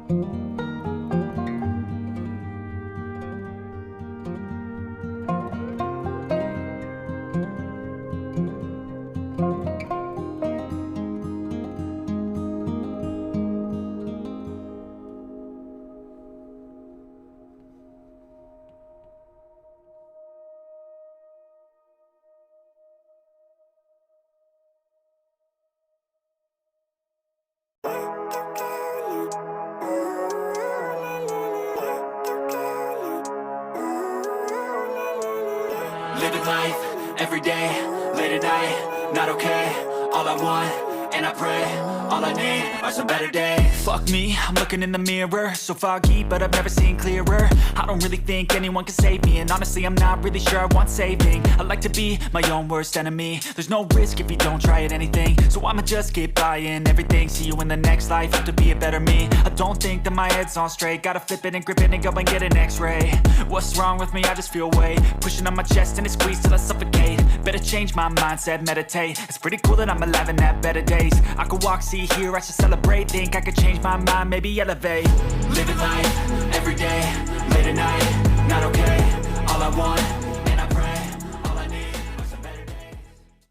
Living life, everyday, late at night, not okay. All I want, and I pray, all I need are some better days. Fuck me, I'm looking in the mirror, so foggy, but I've never seen clearer. I don't really think anyone can save me, and honestly I'm not really sure I want saving. I like to be my own worst enemy. There's no risk if you don't try at anything, so I'ma just keep buying everything. See you in the next life, have to be a better me. I don't think that my head's on straight, gotta flip it and grip it and go and get an x-ray. What's wrong with me? I just feel weight pushing on my chest and it squeezes till I suffocate. Better change my mindset, meditate. It's pretty cool that I'm alive and have better days. I could walk, see, hear, I should celebrate. Think I could change my mind, maybe elevate. Living life, everyday, late at night, not okay. All I want,